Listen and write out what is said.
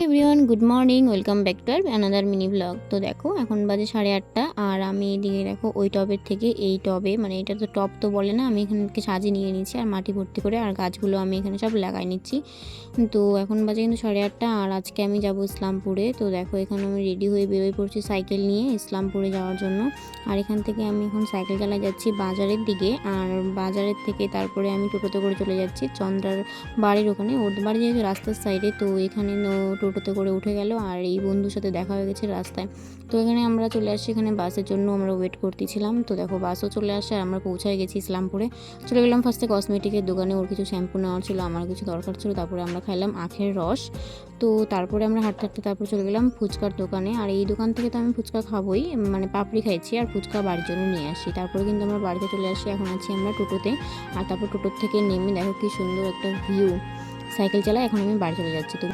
Everyone, good morning, welcome back to another mini blog. তো দেখো এখন বাজে 8:30 আর আমি এদিকে দেখো ওই টবের থেকে এই টবে, মানে এটা তো টব তো বলে না, আমি এখানে সাজিয়ে নিয়ে নিচ্ছি আর মাটি ভর্তি করে, আর গাছগুলো আমি এখানে সব লাগাই নিচ্ছি। তো এখন বাজে কিন্তু 8:30 আর আজকে আমি যাব ইসলামপুরে। তো দেখো এখানে আমি রেডি হয়ে বেরোয় পড়ছি সাইকেল নিয়ে ইসলামপুরে যাওয়ার জন্য। আর এখান থেকে আমি এখন সাইকেল চালায় যাচ্ছি বাজারের দিকে, আর বাজারের থেকে তারপরে আমি টোটোতে করে চলে যাচ্ছি চন্দ্রার বাড়ির ওখানে। ওর বাড়ি যেহেতু রাস্তার সাইডে, তো এখানে টোটোতে করে উঠে গেল আর এই বন্ধুর সাথে দেখা হয়ে গেছে রাস্তায়। তো এখানে আমরা চলে আসছি, এখানে বাসের জন্য আমরা ওয়েট করতেছিলাম। তো দেখো বাসও চলে আসে আর আমরা পৌঁছায় গেছি ইসলামপুরে। চলে গেলাম ফার্স্টে কসমেটিকের দোকানে, ওর কিছু শ্যাম্পু নেওয়ার ছিল, আমার কিছু দরকার ছিল। তারপরে আমরা খাইলাম আখের রস। তো তারপরে আমরা হাঁটতে হাঁটতে তারপরে চলে গেলাম ফুচকার দোকানে। আর এই দোকান থেকে তো আমি ফুচকা খাবোই, মানে পাপড়ি খাইছি আর ফুচকা বাড়ির জন্য নিয়ে আসি। তারপরে কিন্তু আমরা বাড়িতে চলে আসি, এখন আছি আমরা টোটোতে। আর তারপর টোটোর থেকে নেমে দেখো কি সুন্দর একটা ভিউ, সাইকেল চালায় এখন আমি বাড়ি চলে যাচ্ছি। তো